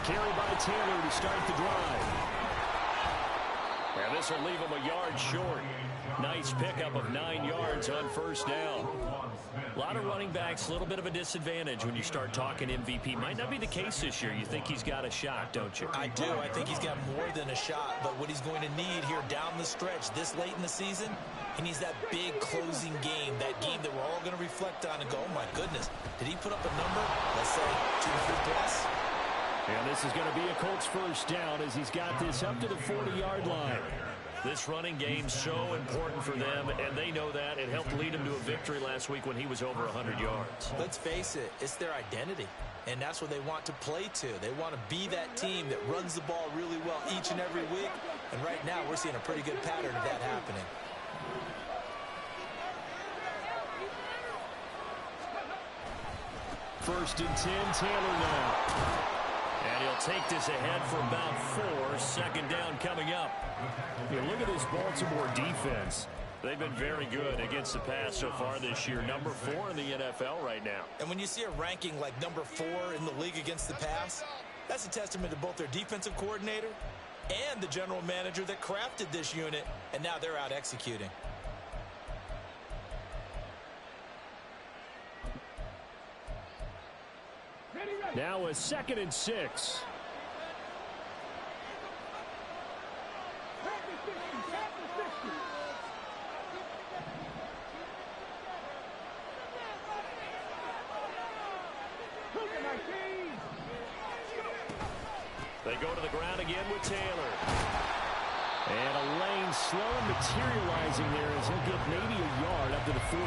carry by Taylor to start the drive. And this will leave him a yard short. Nice pickup of 9 yards on first down. A lot of running backs, a little bit of a disadvantage when you start talking MVP. Might not be the case this year. You think he's got a shot, don't you? I do. I think he's got more than a shot. But what he's going to need here down the stretch this late in the season, he needs that big closing game, that game that we're all going to reflect on and go, oh, my goodness, did he put up a number, let's say, 2 or 3 plus? And this is going to be a Colts first down as he's got this up to the 40-yard line. This running game so important for them, and they know that. It helped lead him to a victory last week when he was over 100 yards. Let's face it, it's their identity, and that's what they want to play to. They want to be that team that runs the ball really well each and every week, and right now we're seeing a pretty good pattern of that happening. First and 10, Taylor now. And he'll take this ahead for about 4. Second down coming up. You look at this Baltimore defense. They've been very good against the pass so far this year. Number 4 in the NFL right now. And when you see a ranking like number 4 in the league against the pass, that's a testament to both their defensive coordinator and the general manager that crafted this unit, and now they're out executing. Now a 2nd and 6. They go to the ground again with Taylor. And a lane slow materializing there as he'll get maybe a yard up to the 45.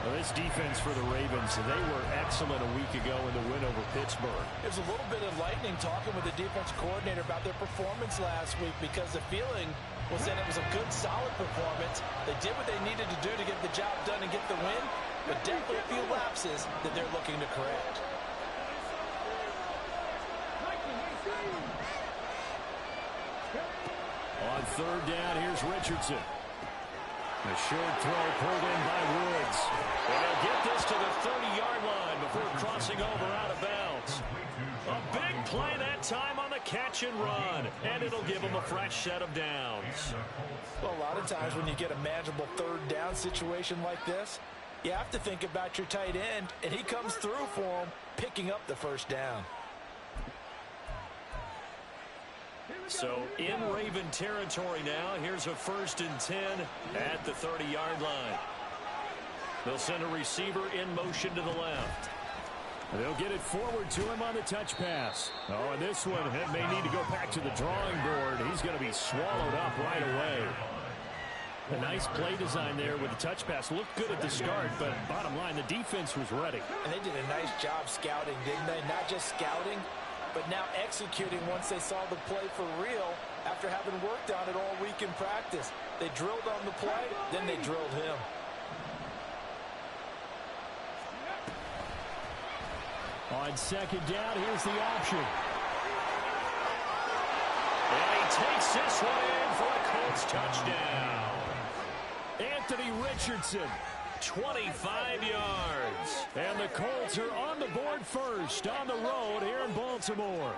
Well, this defense for the Ravens, they were excellent a week ago in the win over Pittsburgh. There's a little bit of enlightening talking with the defense coordinator about their performance last week because the feeling was that it was a good, solid performance. They did what they needed to do to get the job done and get the win, but definitely a few lapses that they're looking to correct. On third down, here's Richardson. A short throw pulled in by Woods. And they'll get this to the 30-yard line before crossing over out of bounds. A big play that time on the catch and run. And it'll give them a fresh set of downs. Well, a lot of times when you get a manageable third down situation like this, you have to think about your tight end, and he comes through for him, picking up the first down. So in Raven territory now. Here's a 1st and 10 at the 30-yard line. They'll send a receiver in motion to the left. They'll get it forward to him on the touch pass. Oh, and this one may need to go back to the drawing board. He's going to be swallowed up right away. A nice play design there with the touch pass. Looked good at the start, but bottom line, the defense was ready. And they did a nice job scouting, didn't they? Not just scouting, but now executing once they saw the play for real after having worked on it all week in practice. They drilled on the play, then they drilled him. On second down, here's the option. And he takes this one in for a Colts touchdown. Anthony Richardson, 25 yards. And the Colts are on the board first on the road here in Baltimore.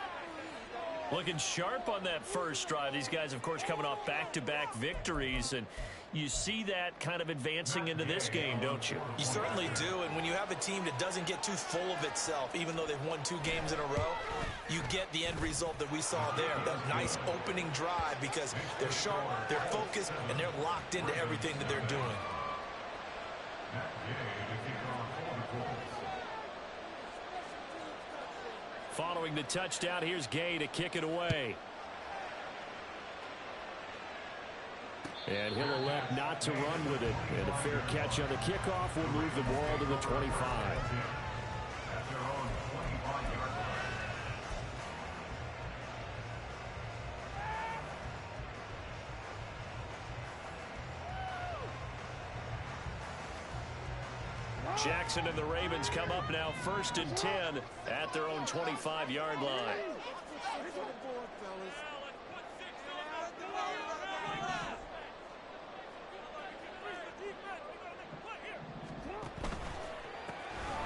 Looking sharp on that first drive. These guys, of course, coming off back-to-back victories, and you see that kind of advancing into this game, don't you? You certainly do, and when you have a team that doesn't get too full of itself, even though they've won 2 games in a row, you get the end result that we saw there, that nice opening drive, because they're sharp, they're focused, and they're locked into everything that they're doing. Following the touchdown, here's Gay to kick it away. And he'll elect not to run with it. And a fair catch on the kickoff will move the ball to the 25. Jackson and the Ravens come up now 1st and 10 at their own 25-yard line.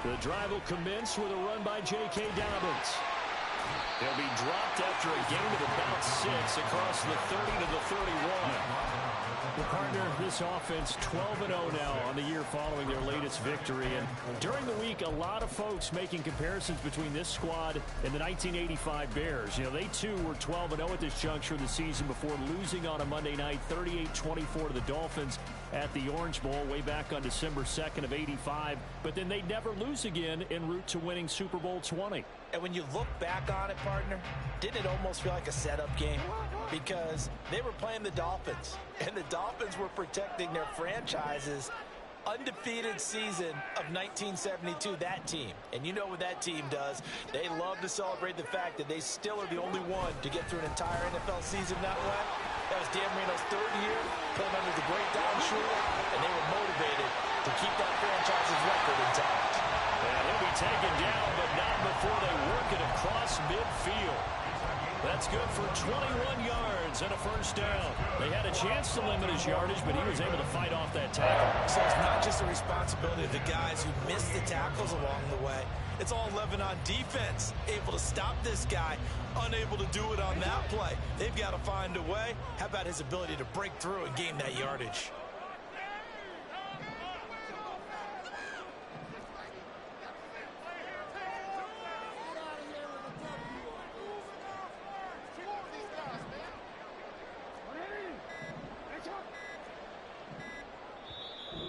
The drive will commence with a run by J.K. Dobbins. He'll be dropped after a gain of about 6 across the 30 to the 31. Well, partner, this offense 12-0 now on the year following their latest victory. And during the week, a lot of folks making comparisons between this squad and the 1985 Bears. You know, they too were 12-0 at this juncture of the season before losing on a Monday night 38-24 to the Dolphins at the Orange Bowl way back on December 2nd of 85. But then they'd never lose again en route to winning Super Bowl 20. And when you look back on it, partner, didn't it almost feel like a setup game? Because they were playing the Dolphins, and the Dolphins were protecting their franchise's undefeated season of 1972, that team. And you know what that team does. They love to celebrate the fact that they still are the only one to get through an entire NFL season that way. That was Dan Marino's third year, playing under the great Don Shula, and they were motivated to keep that franchise's record intact. And he'll be taken down, but not before they work it across midfield. That's good for 21 yards and a first down. They had a chance to limit his yardage, but he was able to fight off that tackle. So it's not just the responsibility of the guys who missed the tackles along the way. It's all 11 on defense, able to stop this guy, unable to do it on that play. They've got to find a way. How about his ability to break through and gain that yardage?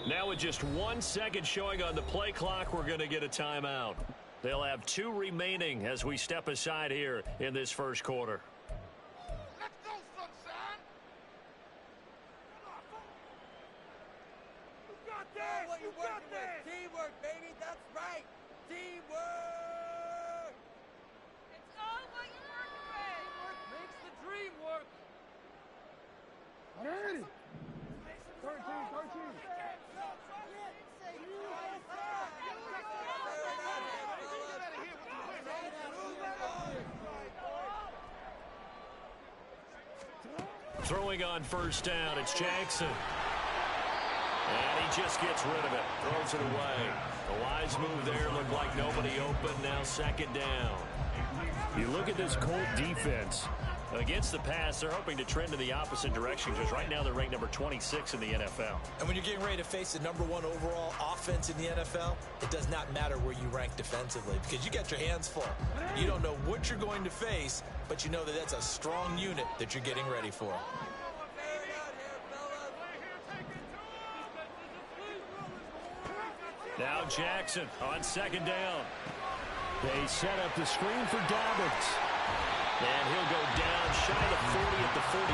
Now with just 1 second showing on the play clock, we're going to get a timeout. They'll have 2 remaining as we step aside here in this first quarter. Let's go, sunshine! You got this! You got this! Teamwork, baby! That's right! Teamwork! It's all what you work with! Teamwork makes the dream work! Ready? 13. Throwing on first down, it's Jackson. And he just gets rid of it, throws it away. A wise move there, looked like nobody open, now second down. You look at this Colt defense. Against the pass, they're hoping to trend in the opposite direction because right now they're ranked number 26 in the NFL. And when you're getting ready to face the #1 overall offense in the NFL, it does not matter where you rank defensively because you got your hands full. You don't know what you're going to face, but you know that that's a strong unit that you're getting ready for. Now Jackson on second down. They set up the screen for Dobbins. And he'll go down shy of 40 at the 41.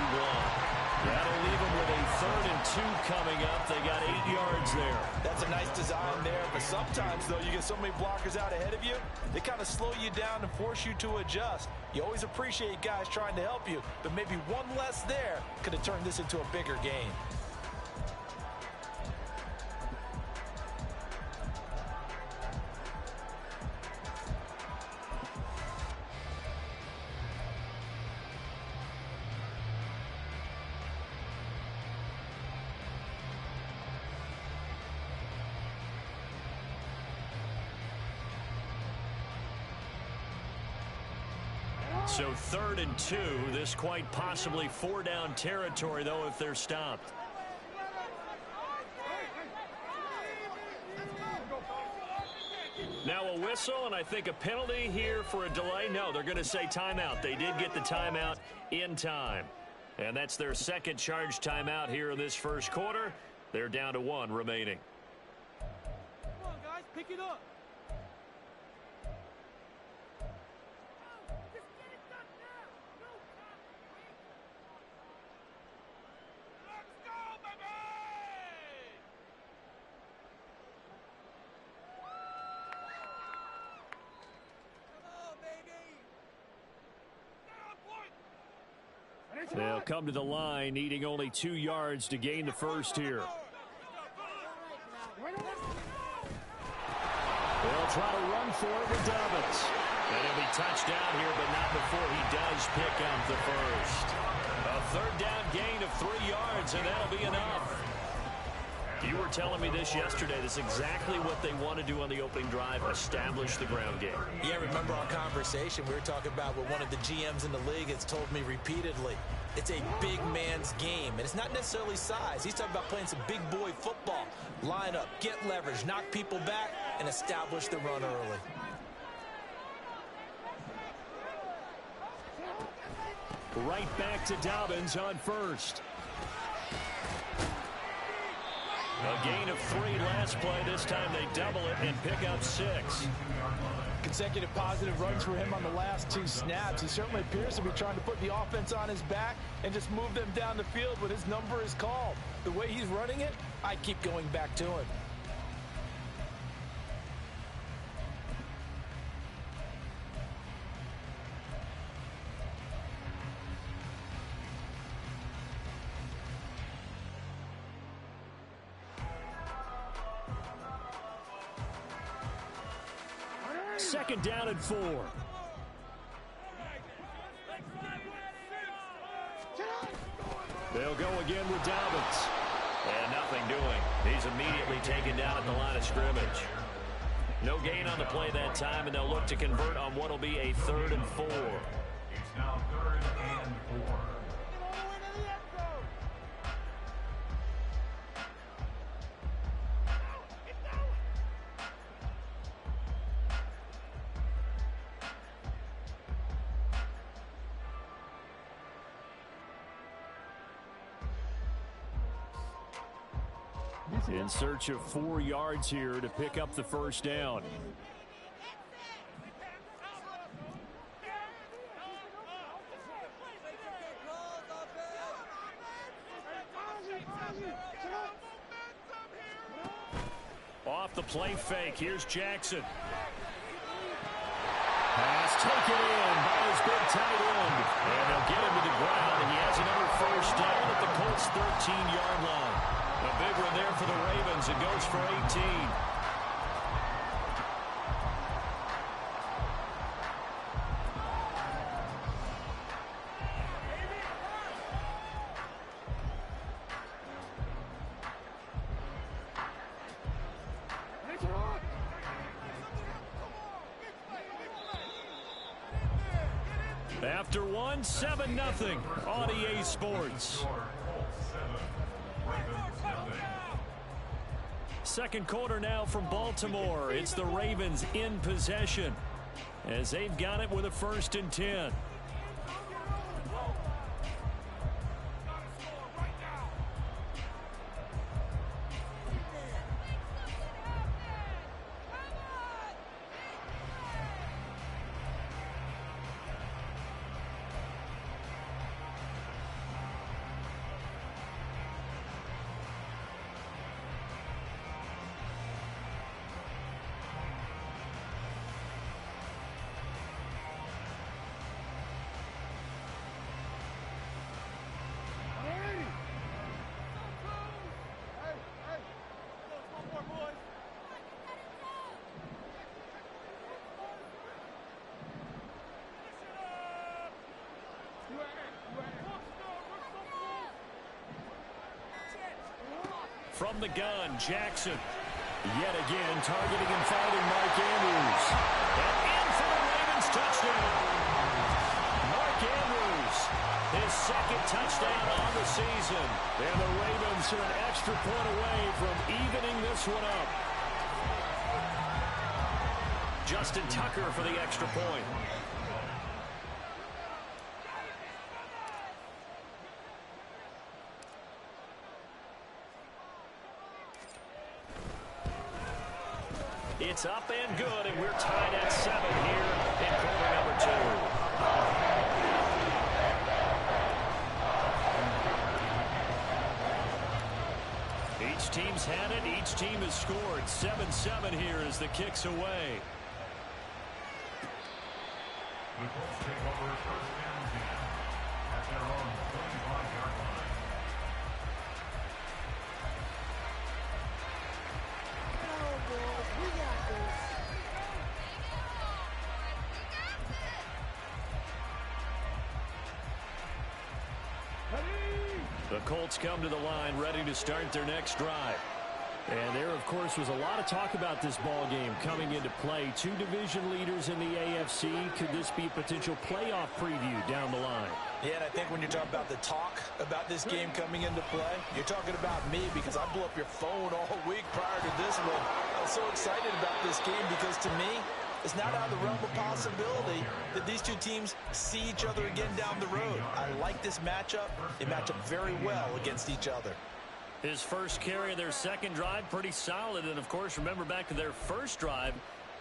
That'll leave him with a 3rd and 2 coming up. They got 8 yards there. That's a nice design there, but sometimes, though, you get so many blockers out ahead of you, they kind of slow you down and force you to adjust. You always appreciate guys trying to help you, but maybe one less there could have turned this into a bigger game. So 3rd and 2, this quite possibly 4-down territory, though, if they're stopped. Now a whistle, and I think a penalty here for a delay. No, they're going to say timeout. They did get the timeout in time. And that's their second charge timeout here in this first quarter. They're down to 1 remaining. Come on, guys, pick it up! They'll come to the line, needing only 2 yards to gain the first here. They'll try to run for it with Dobbins. And he'll be touched down here, but not before he does pick up the first. A 3rd down gain of 3 yards, and that'll be enough. You were telling me this yesterday. This is exactly what they want to do on the opening drive, establish the ground game. Yeah, remember our conversation? We were talking about what one of the GMs in the league has told me repeatedly. It's a big man's game, and it's not necessarily size. He's talking about playing some big boy football. Line up, get leverage, knock people back, and establish the run early. Right back to Dobbins on first. A gain of 3 last play. This time they double it and pick up 6. Consecutive positive runs for him on the last 2 snaps. He certainly appears to be trying to put the offense on his back and just move them down the field when his number is called. The way he's running it, I keep going back to him. Second down and 4. They'll go again with Dobbins. And nothing doing. He's immediately taken down at the line of scrimmage. No gain on the play that time, and they'll look to convert on what will be a 3rd and 4. It's now 3rd and 4. In search of 4 yards here to pick up the first down. Off the play fake, here's Jackson. Pass taken in by his big tight end. And they'll get him to the ground, and he has another first down at the Colts' 13-yard line. A big one there for the Ravens. It goes for 18. After 1, 7-0 on EA Sports. Second quarter now from Baltimore. It's the Ravens in possession as they've got it with a 1st and 10. From the gun, Jackson. Yet again, targeting and finding Mark Andrews. And in for the Ravens touchdown. Mark Andrews, his 2nd touchdown on the season. And the Ravens are an extra point away from evening this one up. Justin Tucker for the extra point. It's up and good, and we're tied at 7 here in quarter number 2. Each team's had it. Each team has scored. 7-7 here as the kick's away. The Colts take over 1st and 10 at their own 35-yard line. The Colts come to the line ready to start their next drive. And there, of course, was a lot of talk about this ball game coming into play. Two division leaders in the AFC. Could this be a potential playoff preview down the line? Yeah, and I think when you're talking about the talk about this game coming into play, you're talking about me because I blew up your phone all week prior to this one. I was so excited about this game because to me, it's not out of the realm of possibility that these two teams see each other again down the road. I like this matchup. They match up very well against each other. His first carry of their second drive, pretty solid. And, of course, remember back to their first drive,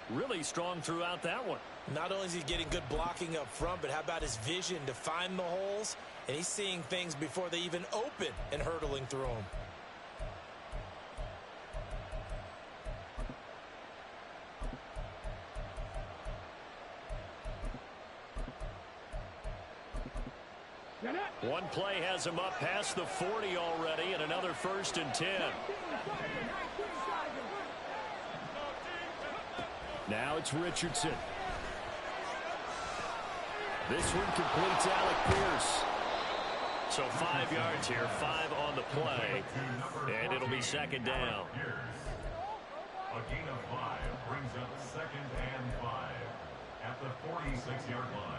really strong throughout that one. Not only is he getting good blocking up front, but how about his vision to find the holes? And he's seeing things before they even open and hurtling through them. One play has him up past the 40 already, and another 1st and 10. Now it's Richardson. This one completes Alec Pierce. So 5 yards here, 5 on the play, and it'll be second down. A gain of 5 brings up 2nd and 5 at the 46-yard line.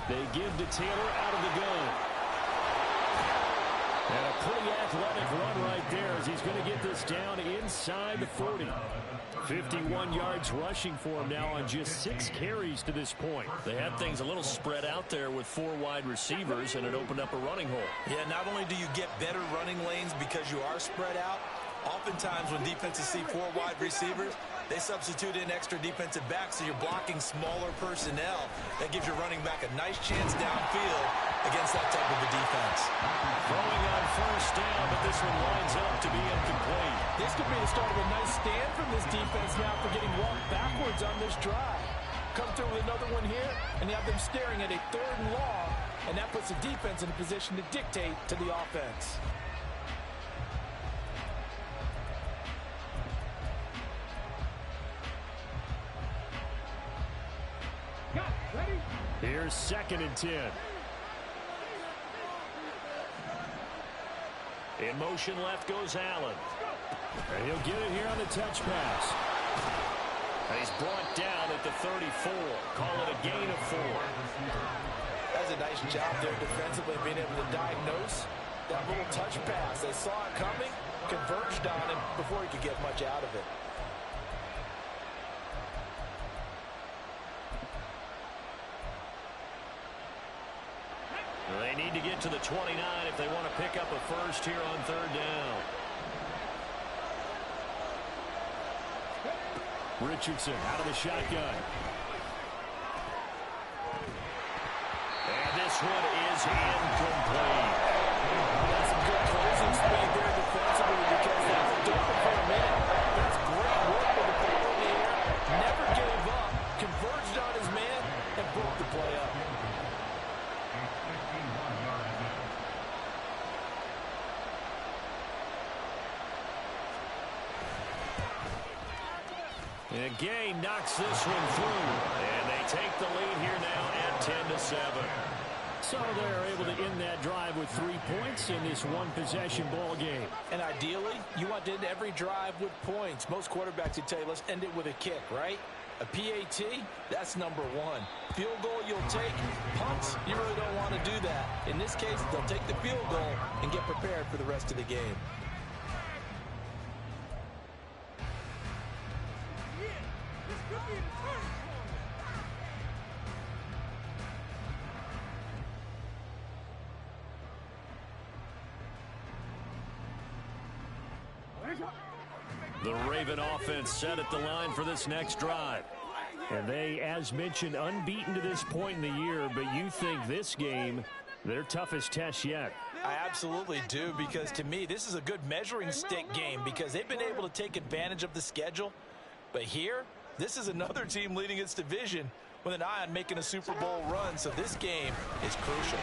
They give to Taylor out of the gun. And a pretty athletic run right there as he's going to get this down inside the 40. 51 yards rushing for him now on just 6 carries to this point. They had things a little spread out there with 4 wide receivers, and it opened up a running hole. Yeah, not only do you get better running lanes because you are spread out, oftentimes when defenses see 4 wide receivers, they substitute in extra defensive backs, so you're blocking smaller personnel. That gives your running back a nice chance downfield against that type of a defense. Throwing on 1st down, but this one lines up to be incomplete. This could be the start of a nice stand from this defense now for getting walked backwards on this drive. Come through with another one here, and you have them staring at a 3rd and long, and that puts the defense in a position to dictate to the offense. Here's 2nd and 10. In motion left goes Allen. And he'll get it here on the touch pass. And he's brought down at the 34. Call it a gain of 4. That's a nice job there defensively, being able to diagnose that little touch pass. They saw it coming, converged on him before he could get much out of it. They need to get to the 29 if they want to pick up a first here on 3rd down. Richardson out of the shotgun. And this one is incomplete. That's some good closing speed there defensively because they looked open for a minute. That's great work with the coordinator. Never gave up, converged on his man, and broke the play up. And again knocks this one through. And they take the lead here now at 10-7. So they're able to end that drive with 3 points in this one-possession ball game. And ideally, you want to end every drive with points. Most quarterbacks would tell you, let's end it with a kick, right? A PAT, that's number 1. Field goal you'll take. Punts, you really don't want to do that. In this case, they'll take the field goal and get prepared for the rest of the game. The Raven offense set at the line for this next drive. And they, as mentioned, unbeaten to this point in the year, but you think this game, their toughest test yet. I absolutely do, because to me, this is a good measuring stick game because they've been able to take advantage of the schedule. But here, this is another team leading its division with an eye on making a Super Bowl run, so this game is crucial.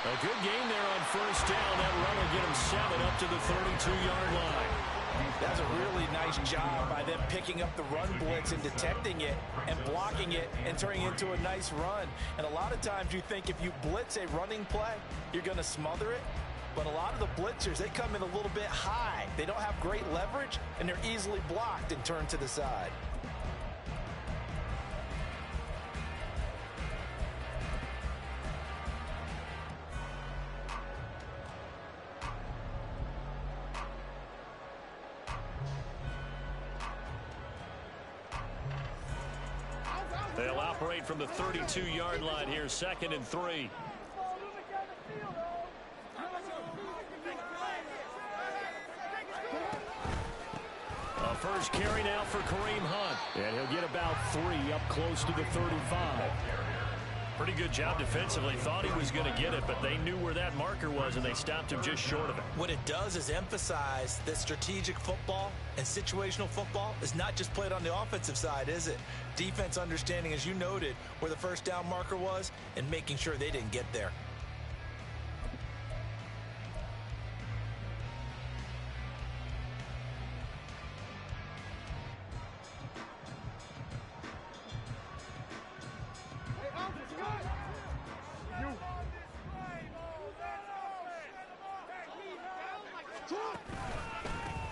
A good game there on first down. That run will get him 7 up to the 32-yard line. That's a really nice job by them picking up the run blitz and detecting it and blocking it and turning it into a nice run. And a lot of times you think if you blitz a running play, you're going to smother it. But a lot of the blitzers, they come in a little bit high. They don't have great leverage, and they're easily blocked and turned to the side. They'll operate from the 32-yard line here, 2nd and 3. A first carry now for Kareem Hunt. And he'll get about 3 up close to the 35. Pretty good job defensively. Thought he was going to get it, but they knew where that marker was, and they stopped him just short of it. What it does is emphasize that strategic football and situational football is not just played on the offensive side, is it? Defense understanding, as you noted, where the first down marker was and making sure they didn't get there.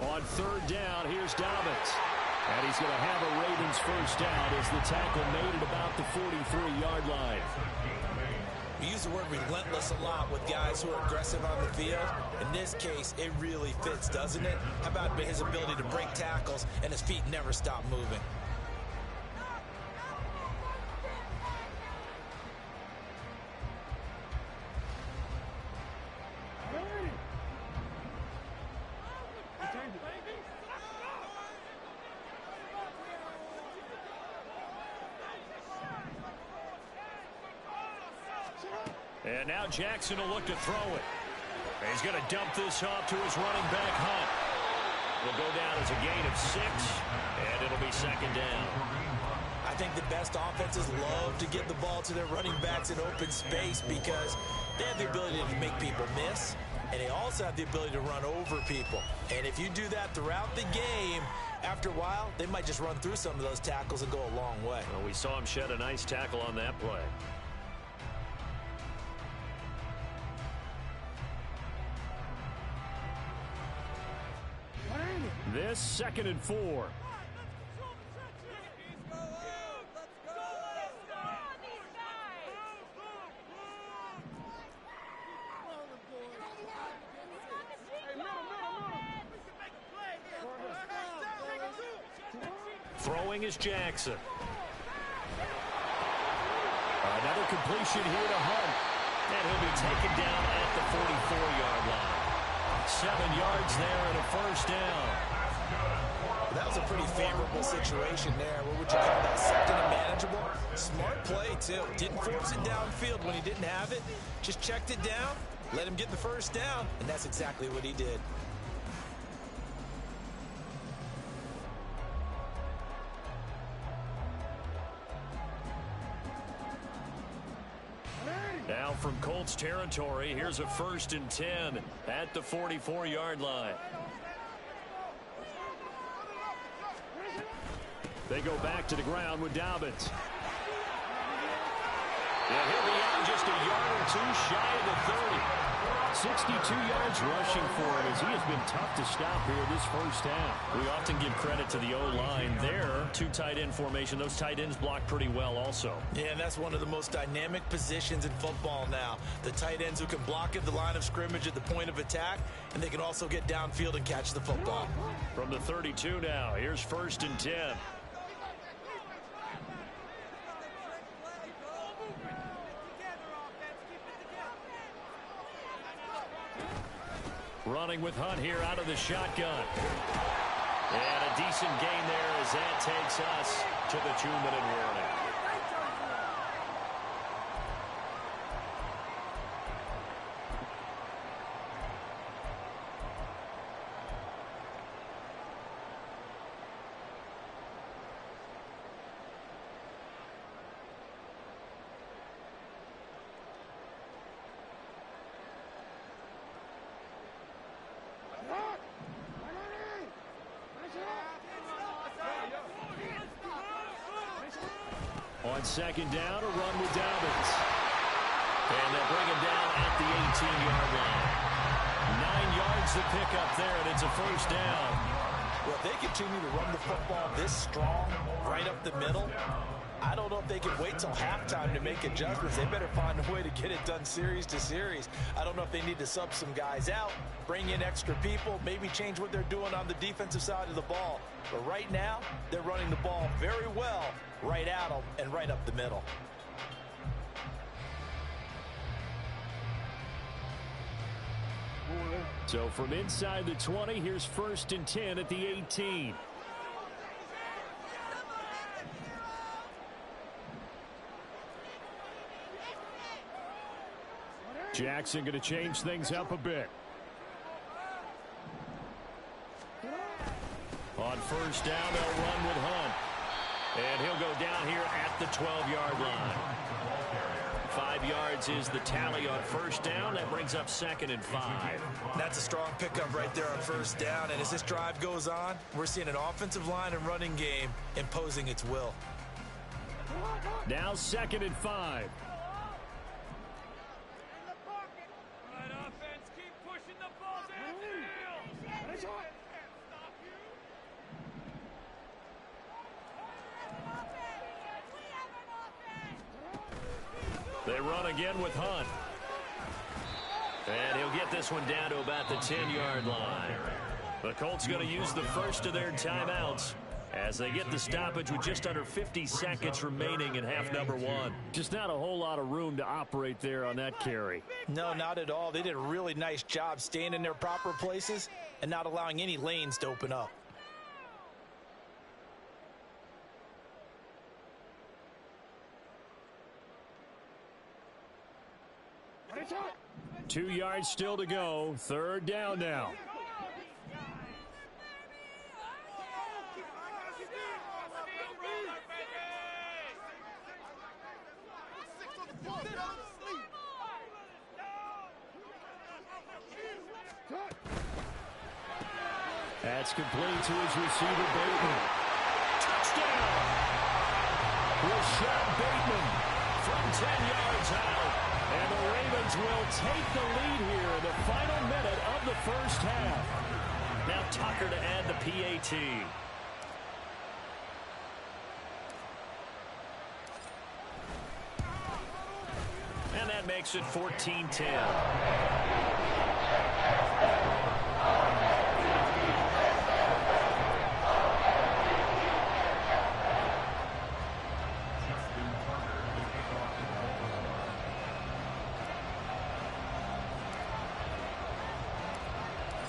On third down, here's Dobbins. And he's going to have a Ravens first down as the tackle made it about the 43-yard line. We use the word relentless a lot with guys who are aggressive on the field. In this case, it really fits, doesn't it? How about his ability to break tackles and his feet never stop moving? And now Jackson will look to throw it. He's going to dump this off to his running back, Hunt. Will go down as a gain of 6, and it'll be 2nd down. I think the best offenses love to get the ball to their running backs in open space because they have the ability to make people miss, and they also have the ability to run over people. And if you do that throughout the game, after a while, they might just run through some of those tackles and go a long way. Well, we saw him shed a nice tackle on that play. This 2nd and 4. Throwing is Jackson. Another completion here to Hunt. And he'll be taken down at the 44-yard line. 7 yards there and a first down. That was a pretty favorable situation there. What would you call that? 2nd and manageable. Smart play, too. Didn't force it downfield when he didn't have it. Just checked it down, let him get the first down, and that's exactly what he did. Now from Colts territory, here's a 1st and 10 at the 44-yard line. They go back to the ground with Dobbins. And he'll be out just a yard or 2 shy of the 30. 62 yards rushing for him as he has been tough to stop here this first half. We often give credit to the O-line there. 2 tight end formation. Those tight ends block pretty well also. Yeah, and that's one of the most dynamic positions in football now. The tight ends who can block at the line of scrimmage at the point of attack, and they can also get downfield and catch the football. From the 32 now, here's 1st and 10. Running with Hunt here out of the shotgun. And a decent gain there as that takes us to the 2-minute warning. On second down, a run with Dobbins. And they'll bring him down at the 18-yard line. 9 yards to pick up there, and it's a first down. Well, if they continue to run the football this strong, right up the middle, I don't know if they can wait till halftime to make adjustments. They better find a way to get it done series to series. I don't know if they need to sub some guys out, bring in extra people, maybe change what they're doing on the defensive side of the ball. But right now, they're running the ball very well right at them and right up the middle. So from inside the 20, here's 1st and 10 at the 18. Jackson going to change things up a bit. On first down, they'll run with Hunt. And he'll go down here at the 12-yard line. 5 yards is the tally on first down. That brings up 2nd and 5. That's a strong pickup right there on first down. And as this drive goes on, we're seeing an offensive line and running game imposing its will. Now 2nd and 5. They run again with Hunt. And he'll get this one down to about the 10-yard line. The Colts going to use the first of their timeouts as they get the stoppage with just under 50 seconds remaining in half number 1. Just not a whole lot of room to operate there on that carry. No, not at all. They did a really nice job staying in their proper places and not allowing any lanes to open up. Two yards still to go. 3rd down now. That's complete to his receiver, Bateman. Touchdown! Rashad Bateman from 10 yards out. And the Ravens will take the lead here in the final minute of the first half. Now Tucker to add the PAT. And that makes it 14-10.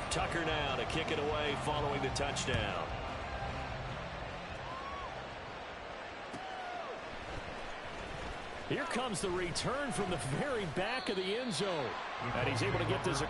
Tucker now to kick it away following the touchdown. Here comes the return from the very back of the end zone. And he's able to get this.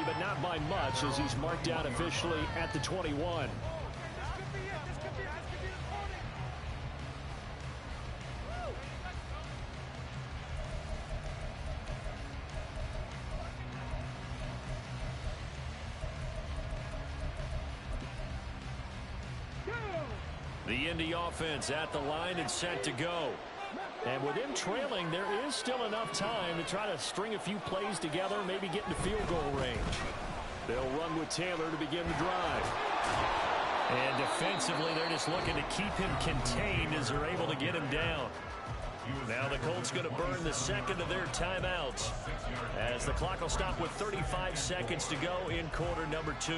But not by much, as he's marked down officially at the 21. The Indy offense at the line and set to go. And with him trailing, there is still enough time to try to string a few plays together, maybe get into field goal range. They'll run with Taylor to begin the drive. And defensively, they're just looking to keep him contained as they're able to get him down. Now the Colts going to burn the second of their timeouts as the clock will stop with 35 seconds to go in quarter number 2.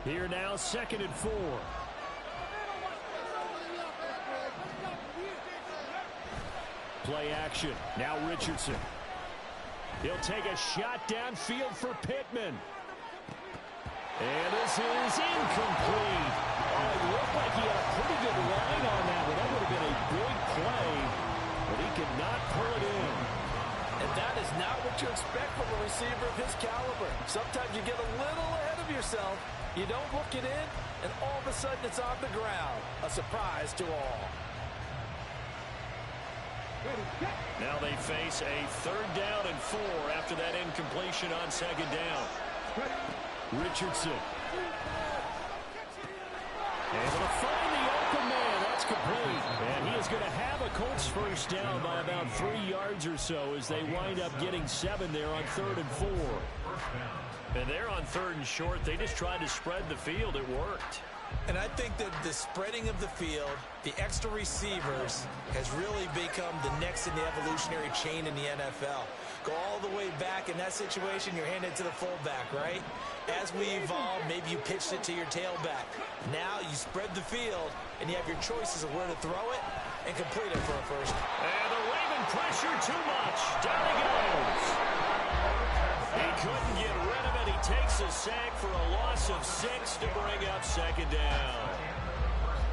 Here now, 2nd and 4. Play action. Now Richardson. He'll take a shot downfield for Pittman. And this is incomplete. Oh, it looked like he had a pretty good line on that one. That would have been a big play, but he could not pull it in. And that is not what you expect from a receiver of his caliber. Sometimes you get a little ahead of yourself. You don't look it in, and all of a sudden it's on the ground. A surprise to all. Now they face a 3rd down and 4 after that incompletion on 2nd down. Richardson. Able to find the open man. That's complete. And he is going to have a Colts first down by about 3 yards or so as they wind up getting 7 there on 3rd and 4. And they're on 3rd and short. They just tried to spread the field. It worked. And I think that the spreading of the field, the extra receivers, has really become the next in the evolutionary chain in the NFL. Go all the way back. In that situation, you're handed to the fullback, right? As we evolve, maybe you pitched it to your tailback. Now you spread the field, and you have your choices of where to throw it and complete it for a first. And the Raven pressure too much. Down he goes. He couldn't get rid of it. He takes a sack for a loss of 6 to bring up 2nd down.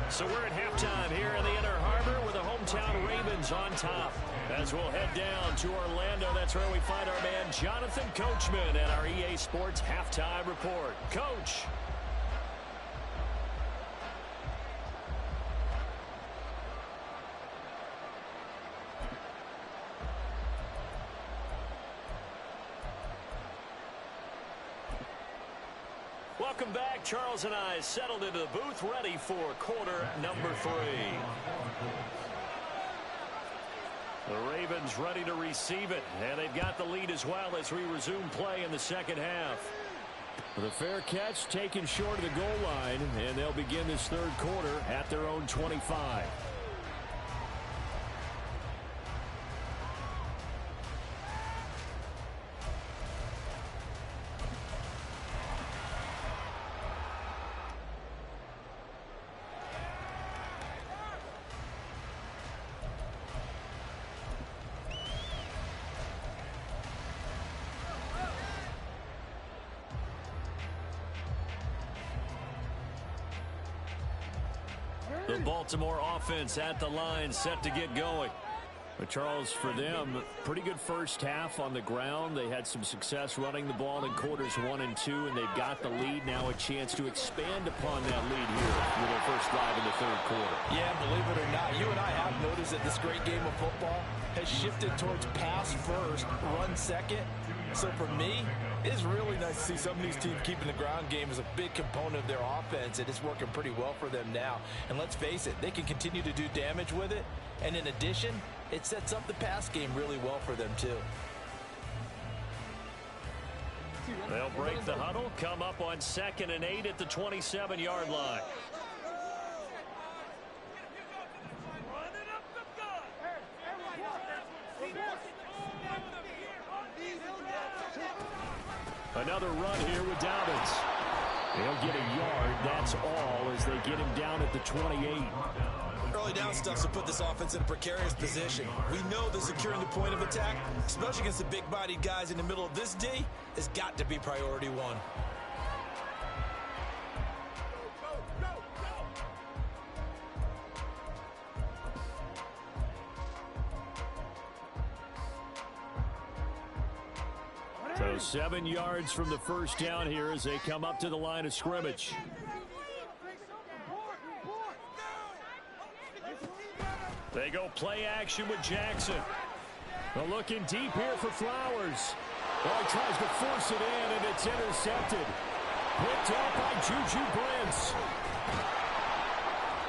So we're at halftime here in the Inner Harbor with the hometown Ravens on top. As we'll head down to Orlando, that's where we find our man Jonathan Coachman at our EA Sports Halftime Report. Coach. Welcome back. Charles and I settled into the booth, ready for quarter number 3. The Ravens ready to receive it, and they've got the lead as well as we resume play in the 2nd half. The fair catch taken short of the goal line, and they'll begin this 3rd quarter at their own 25. The Baltimore offense at the line, set to get going. But Charles, for them, pretty good first half on the ground. They had some success running the ball in quarters 1 and 2, and they've got the lead. Now a chance to expand upon that lead here with their first drive in the 3rd quarter. Yeah, believe it or not, you and I have noticed that this great game of football has shifted towards pass first, run second. So for me, it's really nice to see some of these teams keeping the ground game as a big component of their offense, and it's working pretty well for them now. And let's face it, they can continue to do damage with it. And in addition, it sets up the pass game really well for them too. They'll break the huddle, come up on 2nd and 8 at the 27-yard line. Another run here with Dobbins. They'll get a yard, that's all, as they get him down at the 28. Early down stuff to put this offense in a precarious position. We know that securing the point of attack, especially against the big-bodied guys in the middle of this D, has got to be priority 1. So 7 yards from the first down here as they come up to the line of scrimmage. They go play action with Jackson. They're looking deep here for Flowers. Oh, he tries to force it in, and it's intercepted. Picked up by Juju Brents.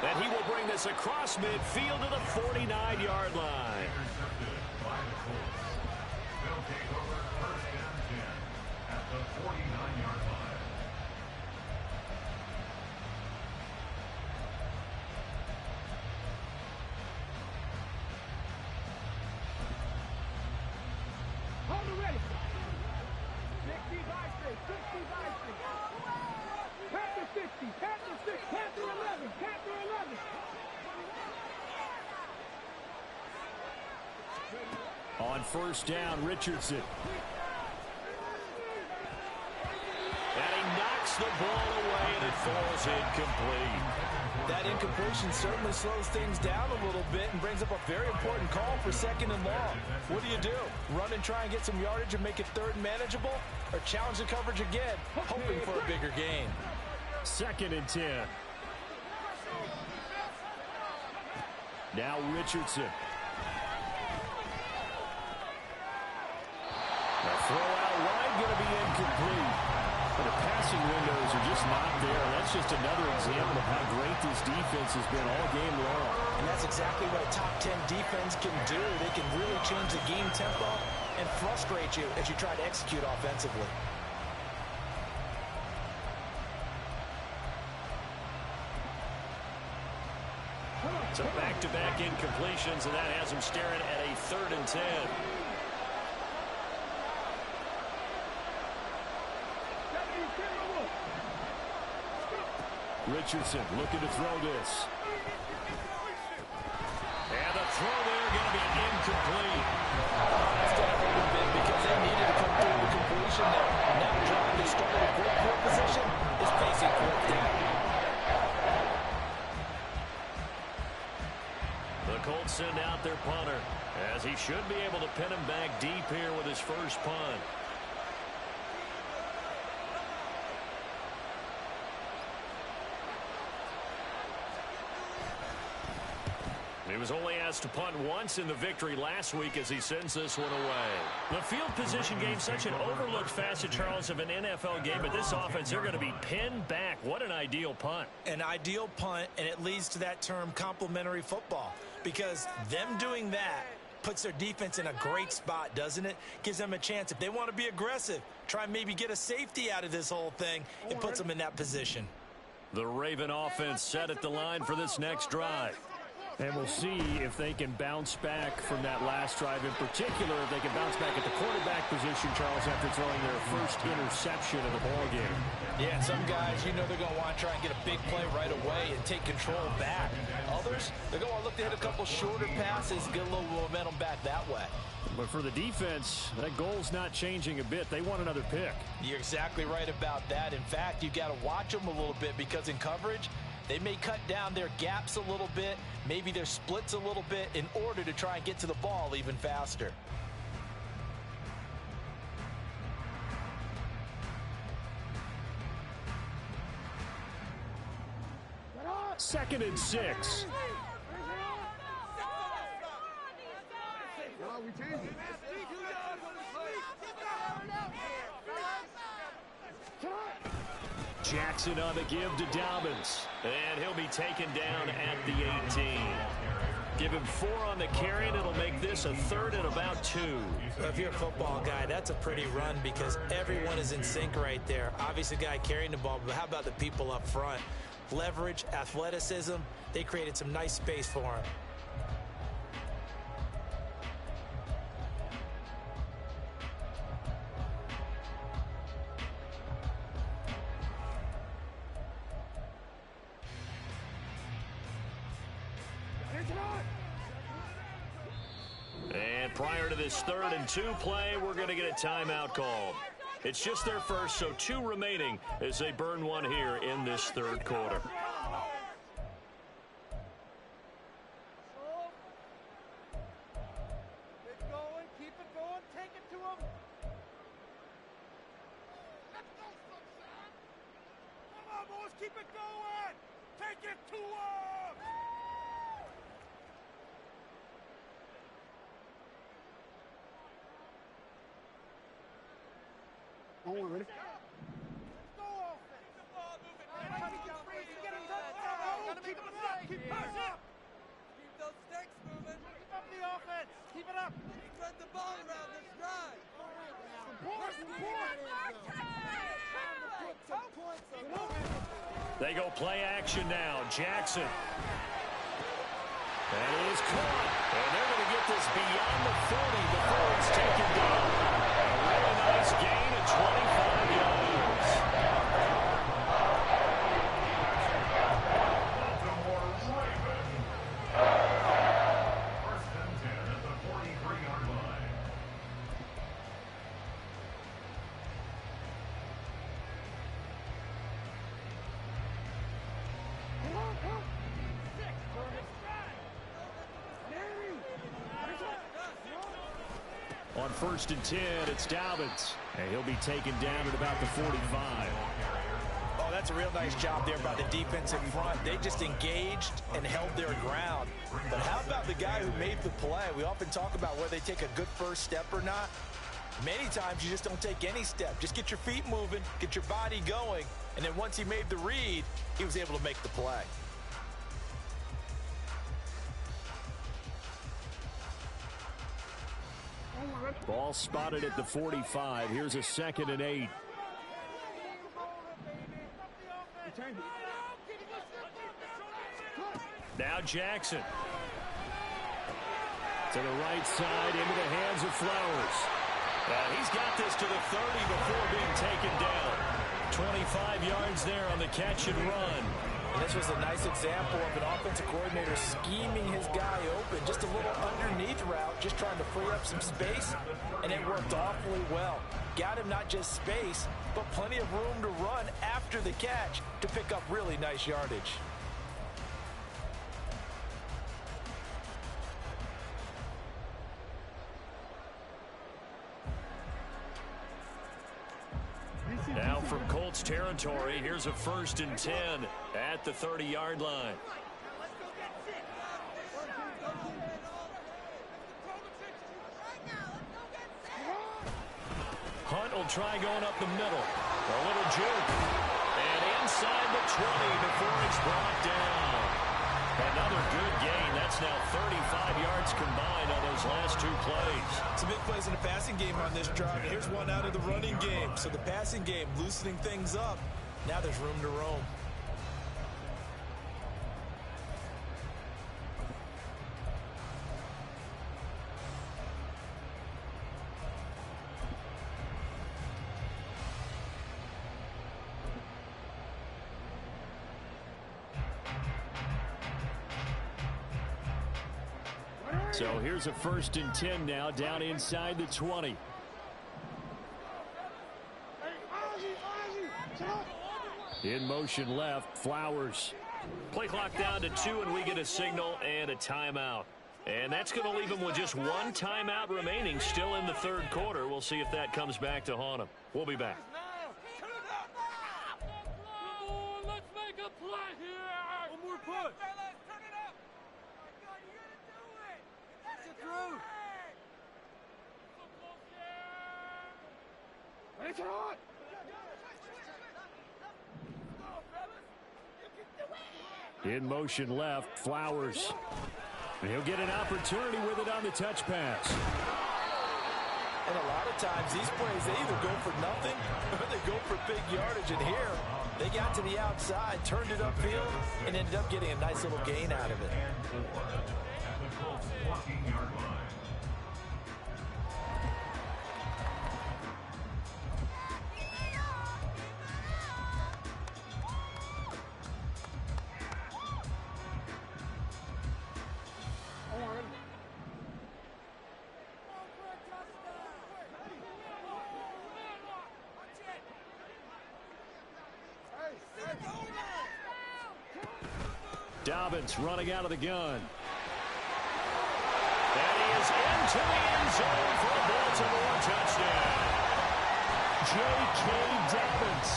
And he will bring this across midfield to the 49-yard line. Intercepted by the Colts. They'll take over first and 10 at the 49-yard line. Hold it ready. 60 by 6, 60 by 6. Panther 60, Panther 6, Panther 11, Panther 11. On first down, Richardson. And he knocks the ball away, and it falls incomplete. That incompletion certainly slows things down a little bit and brings up a very important call for second and long. What do? Run and try and get some yardage and make it third and manageable? Or challenge the coverage again, hoping for a bigger gain? 2nd and 10. Now Richardson. The throw out wide going to be incomplete. But the passing windows are just not there. That's just another example of how great this defense has been all game long. And that's exactly what a top 10 defense can do. They can really change the game tempo and frustrate you as you try to execute offensively. So back-to-back incompletions, and that has him staring at a 3rd and 10. Richardson looking to throw this. And the throw there going to be incomplete. That's going to hurt a bit because they needed to come through the completion there. Now drive to start a great field position is facing 4th down. The Colts send out their punter, as he should be able to pin him back deep here with his first punt. He was only asked to punt once in the victory last week as he sends this one away. The field position game, such an overlooked facet, Charles, of an NFL game, but this offense, they're going to be pinned back. What an ideal punt. An ideal punt, and it leads to that term complementary football, because them doing that puts their defense in a great spot, doesn't it? Gives them a chance. If they want to be aggressive, try and maybe get a safety out of this whole thing, it puts them in that position. The Raven offense set at the line for this next drive. And we'll see if they can bounce back from that last drive. In particular, if they can bounce back at the quarterback position, Charles, after throwing their first interception of the ballgame. Yeah, and some guys, you know they're going to want to try and get a big play right away and take control back. Others, they're going to look to hit a couple shorter passes, get a little momentum back that way. But for the defense, that goal's not changing a bit. They want another pick. You're exactly right about that. In fact, you've got to watch them a little bit because in coverage, they may cut down their gaps a little bit, maybe their splits a little bit in order to try and get to the ball even faster. Second and 6. Jackson on the give to Dobbins. And he'll be taken down at the 18. Give him 4 on the carry, and it'll make this a 3rd and about 2. If you're a football guy, that's a pretty run because everyone is in sync right there. Obviously, the guy carrying the ball, but how about the people up front? Leverage, athleticism, they created some nice space for him. And prior to this 3rd and 2 play, we're going to get a timeout called. It's just their first, so 2 remaining as they burn one here in this 3rd quarter. Keep going, keep it going, take it to him. Let's go, son. Come on, boys, keep it going. Take it to him. Oh, we're ready. Let's go, offense. Keep the ball moving. Get a touchdown. Get a touchdown. Keep it right. Keep pushing up. Keep those sticks moving. Keep up the offense. Keep it up. Spread the ball around this drive. They go play action now. Jackson. That is caught. And they're going to get this beyond the 40 before it's taken down. A really nice gain of 25 yards. Baltimore Ravens. First and 10 at the 43-yard line. On first and 10, it's Dobbins. And he'll be taken down at about the 45. Oh, that's a real nice job there by the defense in front. They just engaged and held their ground. But how about the guy who made the play? We often talk about whether they take a good first step or not. Many times you just don't take any step. Just get your feet moving, get your body going, and then once he made the read, he was able to make the play. Ball spotted at the 45. Here's a 2nd and 8. Now Jackson. To the right side, into the hands of Flowers. He's got this to the 30 before being taken down. 25 yards there on the catch and run. And this was a nice example of an offensive coordinator scheming his guy open. Just a little underneath route, just trying to free up some space, and it worked awfully well. Got him not just space, but plenty of room to run after the catch to pick up really nice yardage. Now from Colts territory, here's a 1st and 10 at the 30-yard line. Hunt will try going up the middle. A little juke. And inside the 20 before it's brought down. Another good gain. That's now 35 yards combined on those last 2 plays. Some big plays in the passing game on this drive. Here's one out of the running game. So the passing game loosening things up. Now there's room to roam. So here's a 1st and 10 now, down inside the 20. In motion left, Flowers. Play clock down to 2, and we get a signal and a timeout. And that's going to leave them with just 1 timeout remaining still in the 3rd quarter. We'll see if that comes back to haunt them. We'll be back. Let's make a play here. One more push. Turn it up. Oh my God, you're gonna do it. Get it through. Make it on. In motion left, Flowers. And he'll get an opportunity with it on the touch pass. And a lot of times these plays, they either go for nothing or they go for big yardage. And here, they got to the outside, turned it upfield, and ended up getting a nice little gain out of it. And 4 at the Colts 14-yard line. Dobbins running out of the gun. And he is into the end zone for a Baltimore touchdown. J.K. Dobbins.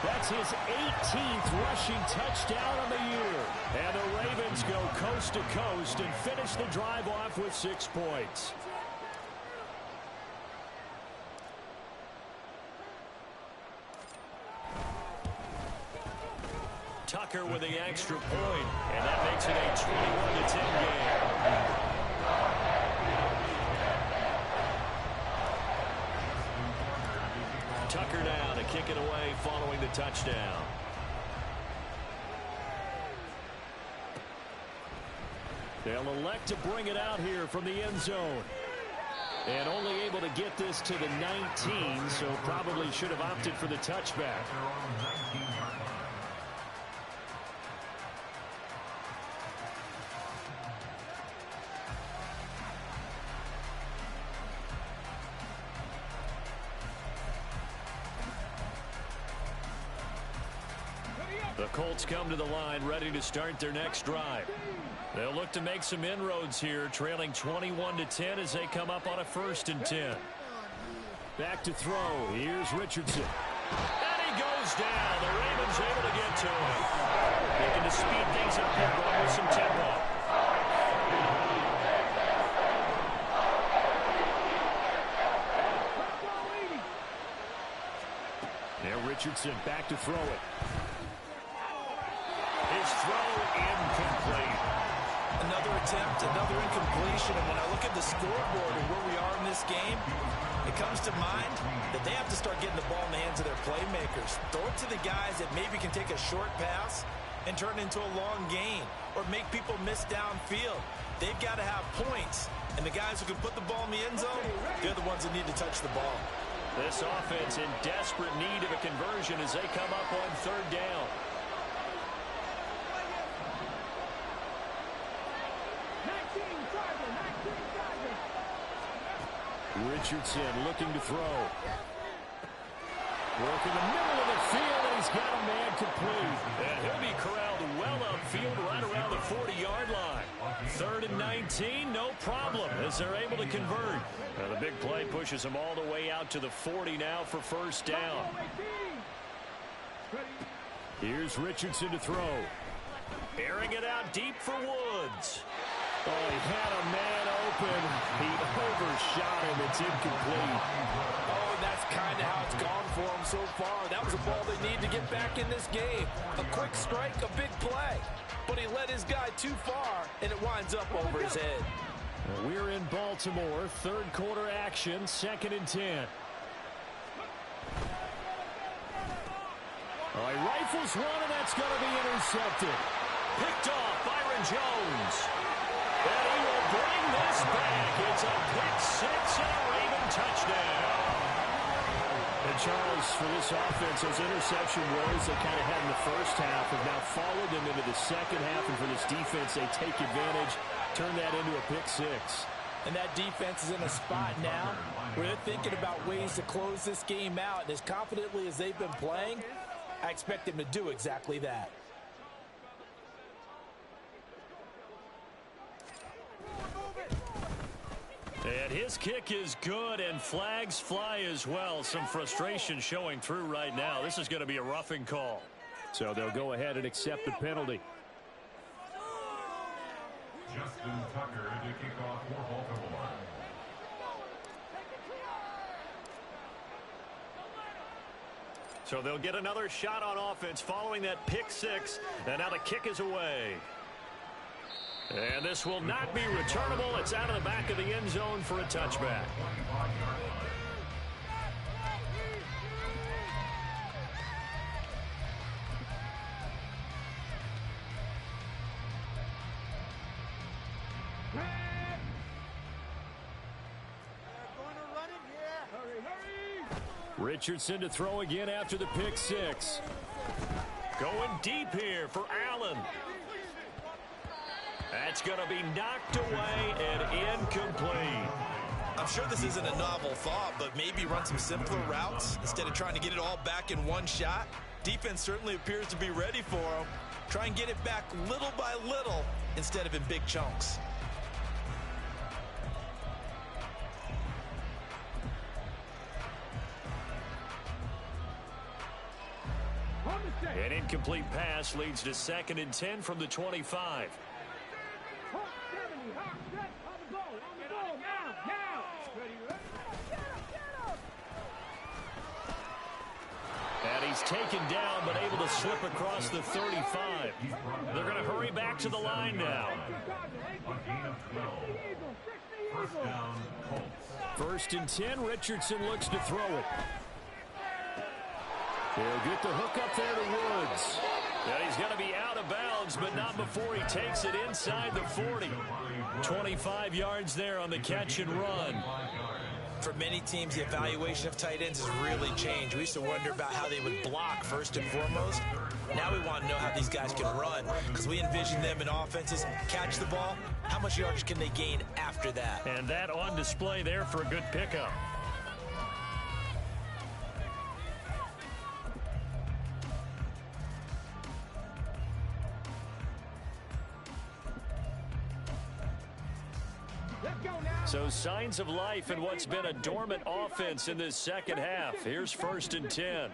That's his 18th rushing touchdown on the year. And the Ravens go coast to coast and finish the drive off with 6 points. Tucker with the extra point, and that makes it a 21-10 game. Tucker now to kick it away following the touchdown. They'll elect to bring it out here from the end zone. And only able to get this to the 19, so probably should have opted for the touchback. The Colts come to the line ready to start their next drive. They'll look to make some inroads here, trailing 21-10 as they come up on a 1st and 10. Back to throw. Here's Richardson. And he goes down. The Ravens able to get to him. Looking to speed things up here, going with some tempo. Now Richardson back to throw it. His throw incomplete. Another attempt, another incompletion, and when I look at the scoreboard and where we are in this game, it comes to mind that they have to start getting the ball in the hands of their playmakers. Throw it to the guys that maybe can take a short pass and turn it into a long gain or make people miss downfield. They've got to have points, and the guys who can put the ball in the end zone, they're the ones that need to touch the ball. This offense in desperate need of a conversion as they come up on 3rd down. Richardson looking to throw. Working the middle of the field, and he's got a man complete. And he'll be corralled well upfield right around the 40-yard line. 3rd and 19, no problem, as they're able to convert. Now the big play pushes them all the way out to the 40 now for 1st down. Here's Richardson to throw. Airing it out deep for Woods. Oh, he had a man open. He overshot him. It's incomplete. Oh, and that's kind of how it's gone for him so far. That was a ball they need to get back in this game. A quick strike, a big play. But he led his guy too far, and it winds up over his head. We're in Baltimore. 3rd quarter action, 2nd and 10. Oh, he rifles one, and that's going to be intercepted. Picked off Byron Jones. And he will bring this back. It's a pick-6 and a Raven touchdown. And Charles, for this offense, those interception woes they kind of had in the first half have now followed them into the second half. And for this defense, they take advantage, turn that into a pick-6. And that defense is in a spot now where they're thinking about ways to close this game out. And as confidently as they've been playing, I expect them to do exactly that. And his kick is good, and flags fly as well. Some frustration showing through right now. This is going to be a roughing call. So they'll go ahead and accept the penalty. Justin Tucker to kick off for Baltimore. So they'll get another shot on offense following that pick-6, and now the kick is away. And this will not be returnable. It's out of the back of the end zone for a touchback. Richardson to throw again after the pick-6. Going deep here for Allen. That's going to be knocked away and incomplete. I'm sure this isn't a novel thought, but maybe run some simpler routes instead of trying to get it all back in one shot. Defense certainly appears to be ready for them. Try and get it back little by little instead of in big chunks. An incomplete pass leads to 2nd and 10 from the 25. And he he's taken down, but able to slip across the 35. They're going to hurry back to the line now. A gain of 12. First down, Colts. First and 10, Richardson looks to throw it. He'll get the hook up there to Woods. Yeah, he's going to be out of bounds, but not before he takes it inside the 40. 25 yards there on the catch and run. For many teams, the evaluation of tight ends has really changed. We used to wonder about how they would block first and foremost. Now we want to know how these guys can run, because we envision them in offenses catch the ball. How much yardage can they gain after that? And that on display there for a good pickup. So signs of life in what's been a dormant offense in this second half. Here's first and 10.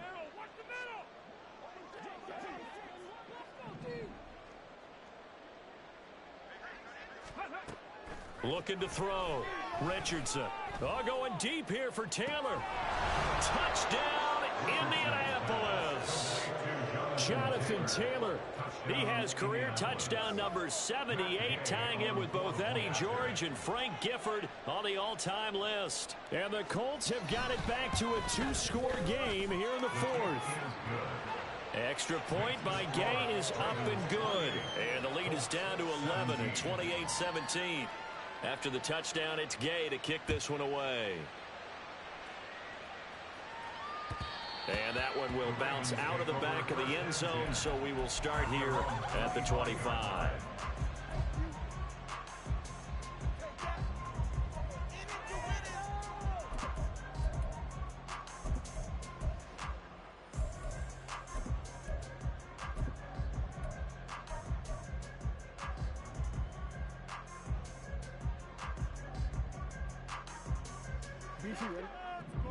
Looking to throw. Richardson. Oh, going deep here for Taylor. Touchdown, Indianapolis. Jonathan Taylor. He has career touchdown number 78, tying him with both Eddie George and Frank Gifford on the all-time list. And the Colts have got it back to a two-score game here in the fourth. Extra point by Gay is up and good. And the lead is down to 11 and 28-17. After the touchdown, it's Gay to kick this one away. And that one will bounce out of the back of the end zone, so we will start here at the 25.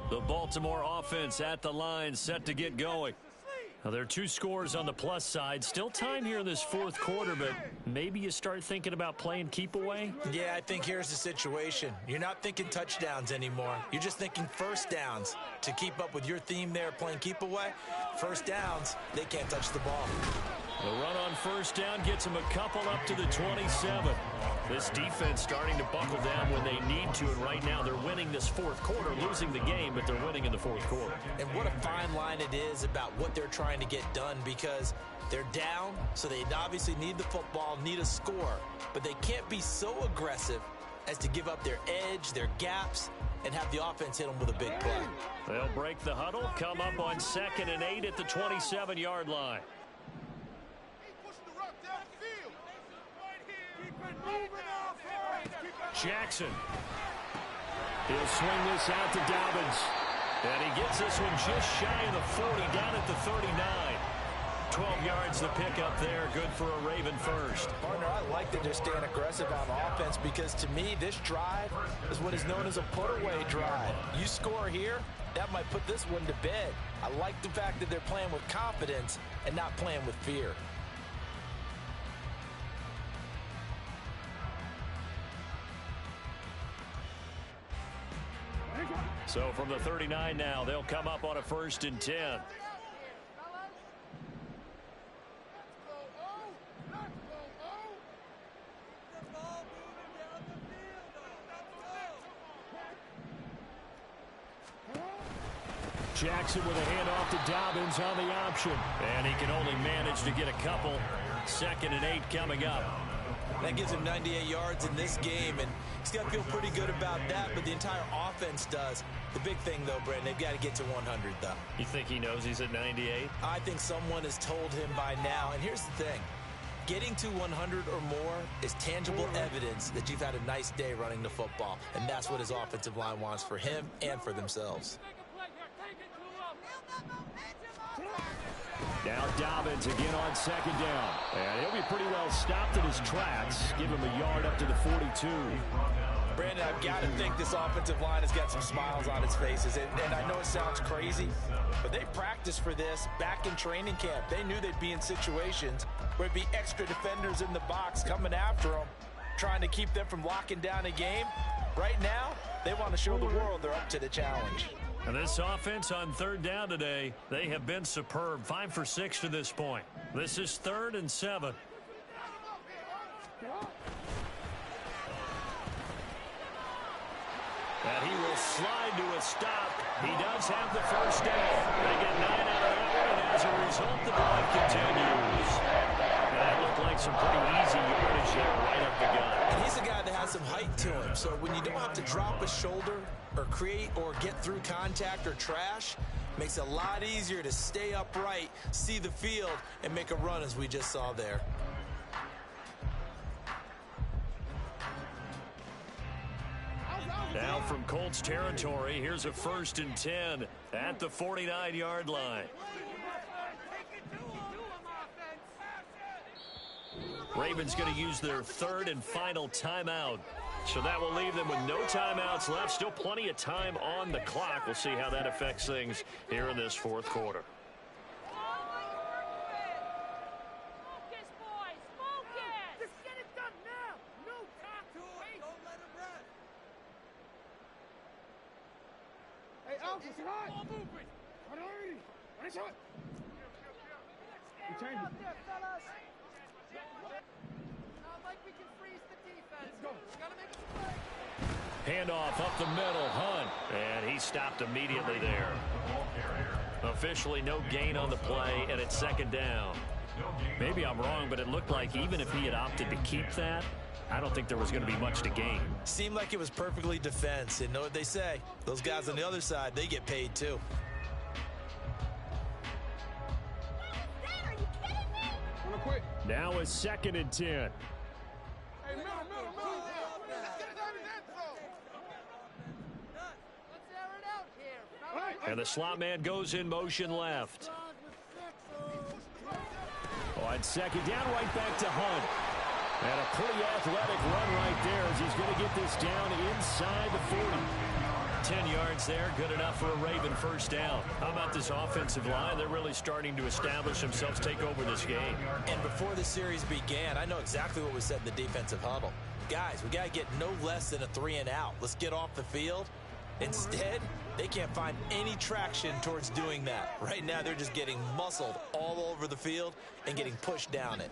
The Baltimore offense at the line, set to get going. Now, there are two scores on the plus side. Still time here in this fourth quarter, but maybe you start thinking about playing keep away? Yeah, I think here's the situation. You're not thinking touchdowns anymore. You're just thinking first downs. To keep up with your theme there, playing keep away, first downs, they can't touch the ball. The run on first down gets them a couple up to the 27. This defense starting to buckle down when they need to, and right now they're winning this fourth quarter, losing the game, but they're winning in the fourth quarter. And what a fine line it is about what they're trying to get done, because they're down, so they obviously need the football, need a score, but they can't be so aggressive as to give up their edge, their gaps, and have the offense hit them with a big play. They'll break the huddle, come up on 2nd and 8 at the 27-yard line. Jackson. He'll swing this out to Dobbins. And he gets this one just shy of the 40, down at the 39. 12 yards the pickup there. Good for a Raven first. Partner, I like that they're staying aggressive on offense, because to me, this drive is what is known as a put-away drive. You score here, that might put this one to bed. I like the fact that they're playing with confidence and not playing with fear. So from the 39 now, they'll come up on a 1st and 10. Jackson with a handoff to Dobbins on the option. And he can only manage to get a couple. 2nd and 8 coming up. That gives him 98 yards in this game, and he's got to feel pretty good about that, but the entire offense does. The big thing, though, Brandon, they've got to get to 100, though. You think he knows he's at 98? I think someone has told him by now, and here's the thing. Getting to 100 or more is tangible evidence that you've had a nice day running the football, and that's what his offensive line wants for him and for themselves. Now Dobbins again on 2nd down. And he'll be pretty well stopped in his tracks. Give him a yard up to the 42. Brandon, I've got to think this offensive line has got some smiles on its faces. And I know it sounds crazy, but they practiced for this back in training camp. They knew they'd be in situations where there'd be extra defenders in the box coming after them, trying to keep them from locking down a game. Right now, they want to show the world they're up to the challenge. And this offense on third down today, they have been superb. 5 for 6 to this point. This is 3rd and 7. And he will slide to a stop. He does have the first down. They get 9 out of that one, and as a result, the drive continues. And that looked like some pretty easy yardage there right up the gut. And he's a guy that has some height to him, so when you don't have to drop a shoulder or create or get through contact or trash, makes it a lot easier to stay upright, see the field, and make a run as we just saw there. Now from Colts territory, here's a 1st and 10 at the 49-yard line. Ravens going to use their 3rd and final timeout. So that will leave them with no timeouts left. Still plenty of time on the clock. We'll see how that affects things here in this 4th quarter. Handoff up the middle, Hunt, and he stopped immediately there. Officially no gain on the play, and it's 2nd down. Maybe I'm wrong, but it looked like even if he had opted to keep that, I don't think there was going to be much to gain. Seemed like it was perfectly defense, and know what they say. Those guys on the other side, they get paid too. Are you kidding me? I'm gonna quit. Now a 2nd and 10. Hey, middle. Let's get it down in that zone. Let's air it out here. And the slot man goes in motion left. On 2nd down, right back to Hunt. And a pretty athletic run right there as he's going to get this down inside the 40. 10 yards there, good enough for a Raven 1st down. How about this offensive line? They're really starting to establish themselves, take over this game. And before the series began, I know exactly what we said in the defensive huddle. Guys, we got to get no less than a 3 and out. Let's get off the field. Instead, they can't find any traction towards doing that. Right now, they're just getting muscled all over the field and getting pushed down it.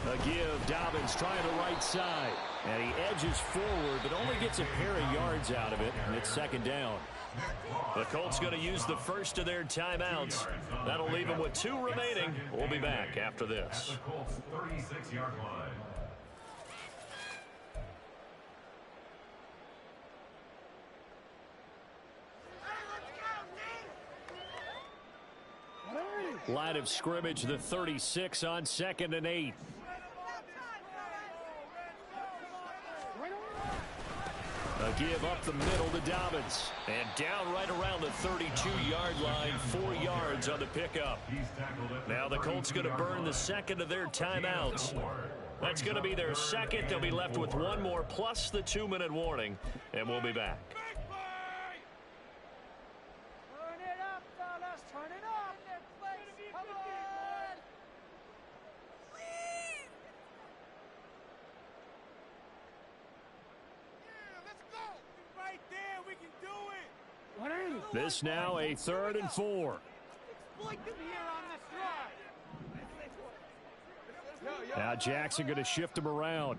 A give, Dobbins trying the right side. And he edges forward, but only gets a pair of yards out of it, and it's 2nd down. The Colts going to use the first of their timeouts. That'll leave them with 2 remaining. We'll be back after this. At the Colts' 36-yard line. Line of scrimmage, the 36 on 2nd and 8. A give up the middle to Dobbins. And down right around the 32-yard line, 4 yards on the pickup. Now the Colts going to burn the 2nd of their timeouts. That's going to be their 2nd. They'll be left with 1 more plus the 2-minute warning, and we'll be back. Turn it up, fellas. Turn it up. Come on. Please. Yeah, let's go. Right there, we can do it. What is it? This now a 3rd and 4. Exploit them here on this drive. Now Jackson going to shift him around.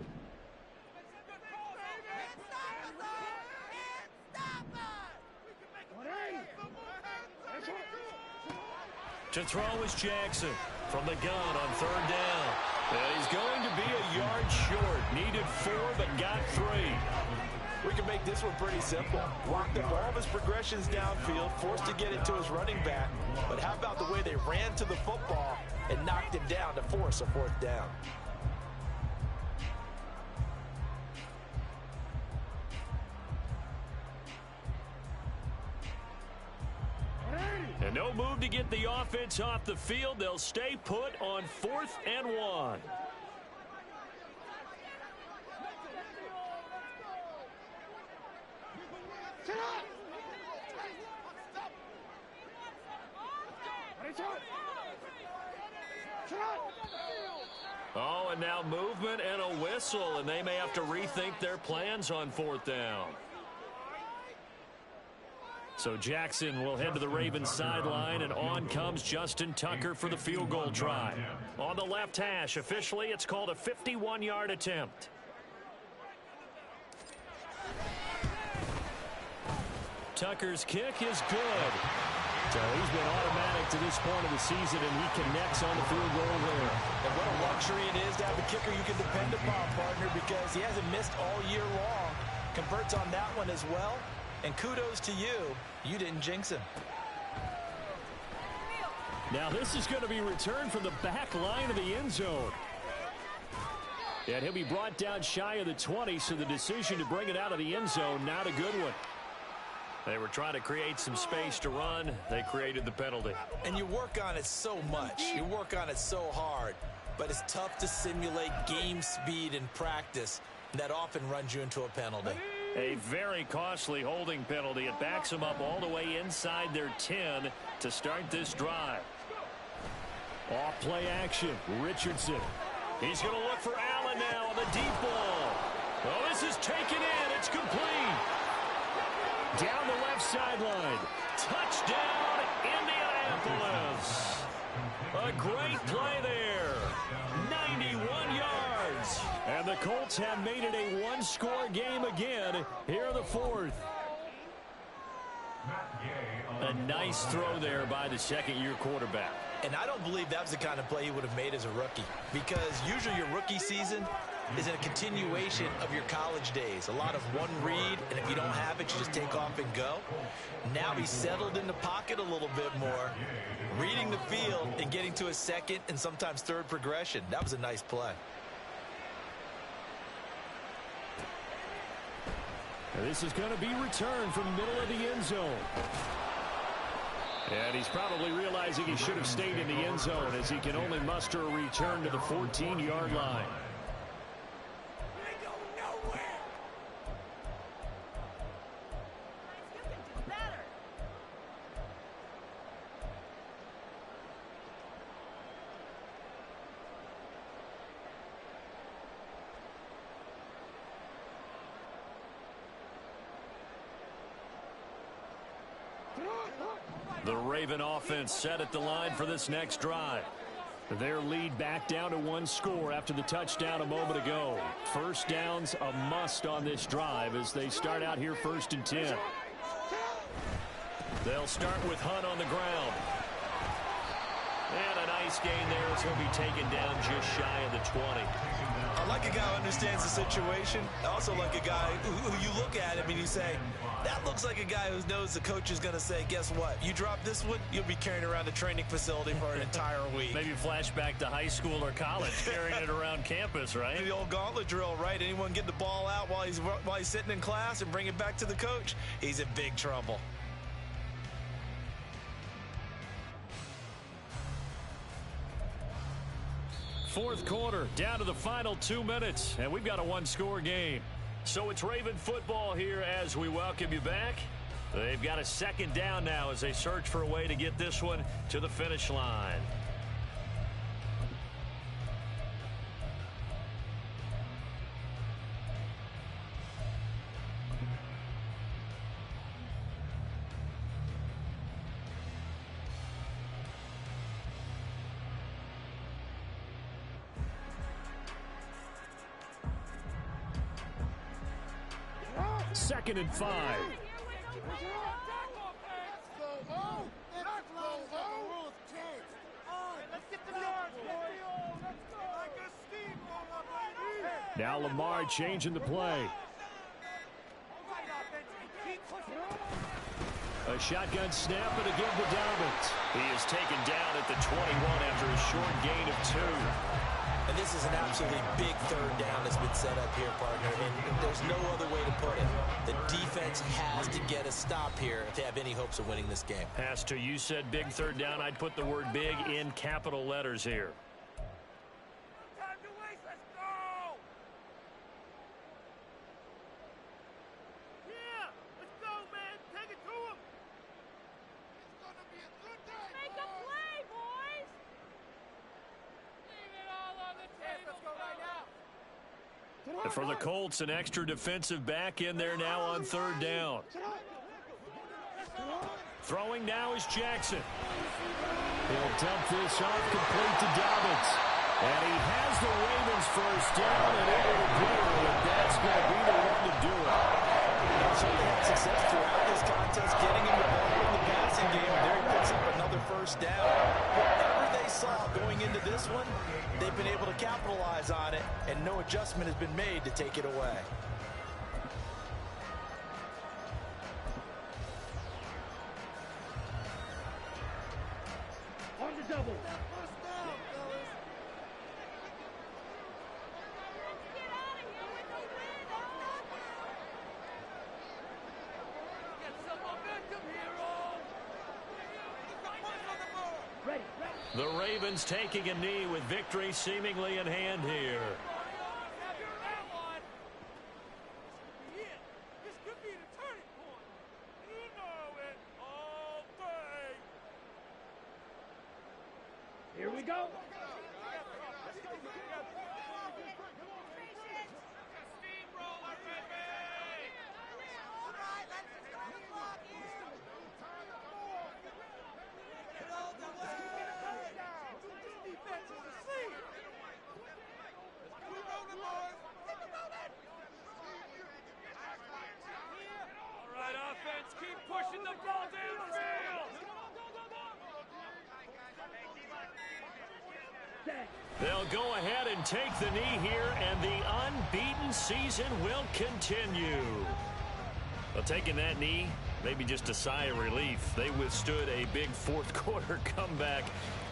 To throw is Jackson from the gun on 3rd down. And he's going to be a yard short. Needed 4, but got 3. We can make this one pretty simple. Blocked up all of his progressions downfield, forced to get it to his running back. But how about the way they ran to the football and knocked him down to force a 4th down? And no move to get the offense off the field. They'll stay put on 4th and 1. Oh, and And now movement and a whistle, and they may have to rethink their plans on 4th down. So Jackson will head to the Ravens sideline, and on comes Justin Tucker for the field goal try. On the left hash, officially it's called a 51-yard attempt. Tucker's kick is good. So he's been automatic to this point of the season, and he connects on the field goal there. And what a luxury it is to have a kicker you can depend upon, partner, because he hasn't missed all year long. Converts on that one as well. And kudos to you. You didn't jinx him. Now this is going to be returned from the back line of the end zone. And he'll be brought down shy of the 20, so the decision to bring it out of the end zone, not a good one. They were trying to create some space to run. They created the penalty. And you work on it so much. You work on it so hard. But it's tough to simulate game speed in practice. That often runs you into a penalty. A very costly holding penalty. It backs them up all the way inside their 10 to start this drive. Off play action. Richardson. He's going to look for Allen now on the deep ball. Oh, this is taken in. It's complete. Down the left sideline. Touchdown, Indianapolis. A great play there. 91 yards. And the Colts have made it a one-score game again here in the 4th. A nice throw there by the second-year quarterback. And I don't believe that was the kind of play he would have made as a rookie. Because usually your rookie season is a continuation of your college days. A lot of one read, and if you don't have it, you just take off and go. Now he's settled in the pocket a little bit more, reading the field and getting to a second and sometimes third progression. That was a nice play. And this is going to be returned from the middle of the end zone. And he's probably realizing he should have stayed in the end zone, as he can only muster a return to the 14-yard line. The Raven offense set at the line for this next drive. Their lead back down to one score after the touchdown a moment ago. First down's a must on this drive as they start out here 1st and 10. They'll start with Hunt on the ground. And a nice gain there. It's going to be taken down just shy of the 20. I like a guy who understands the situation. I also like a guy who you look at him and you say, that looks like a guy who knows the coach is going to say, guess what? You drop this one, you'll be carrying around the training facility for an entire week. Maybe flashback to high school or college, carrying it around campus, right? The old gauntlet drill, right? Anyone get the ball out while he's sitting in class and bring it back to the coach, he's in big trouble. Fourth quarter, down to the final 2 minutes, and we've got a one-score game. So it's Raven football here as we welcome you back. They've got a second down now as they search for a way to get this one to the finish line. Second and 5. Now Lamar changing the play. A shotgun snap and again to Dobbins. He is taken down at the 21 after a short gain of 2. And this is an absolutely big third down that's been set up here, partner. And there's no other way to put it. The defense has to get a stop here if they have any hopes of winning this game. Has to. You said big third down. I'd put the word big in capital letters here. Time to waste. Let's go. Yeah, let's go, man. Take it to him. It's gonna be a good day. Make a play, boys. Leave it all on the table. Let's go right And for the Colts, an extra defensive back in there now on third down. Throwing now is Jackson. He'll dump this off complete to Dobbins. And he has the Ravens first down and able to do it. And that's going to be the one to do it. So they had success throughout this contest, getting him involved in the passing game. And there he picks up another first down. Whatever they saw going into this one, they've been able to capitalize on it, and no adjustment has been made to take it away. On the double. Get some momentum, hero. Ready. The Ravens taking a knee with victory seemingly in hand here. This could be the turning point. You know it all day. Here we go. Steamroller, baby. All right, let's just go the clock here. Get out the way. This defense is asleep. Keep rolling, boys. Keep it rolling. All right, offense, keep pushing the ball downfield. They'll go ahead and take the knee here, and the unbeaten season will continue. Well, taking that knee, maybe just a sigh of relief. They withstood a big fourth-quarter comeback,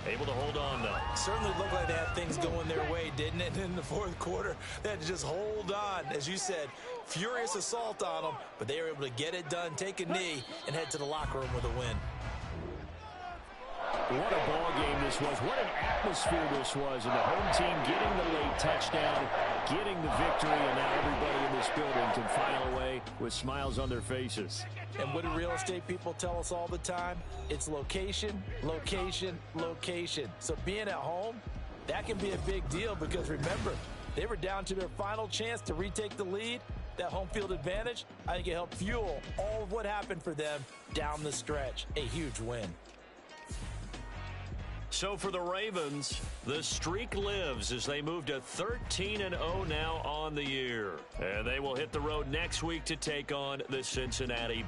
able to hold on, though. Certainly looked like they had things going their way, didn't it? In the fourth quarter, they had to just hold on. As you said, furious assault on them, but they were able to get it done, take a knee, and head to the locker room with a win. What a ball game this was. What an atmosphere this was. And the home team getting the late touchdown, getting the victory, and now everybody in this building can file away with smiles on their faces. And what do real estate people tell us all the time? It's location, location, location. So being at home, that can be a big deal because remember, they were down to their final chance to retake the lead. That home field advantage, I think it helped fuel all of what happened for them down the stretch. A huge win. So for the Ravens, the streak lives as they move to 13-0 now on the year. And they will hit the road next week to take on the Cincinnati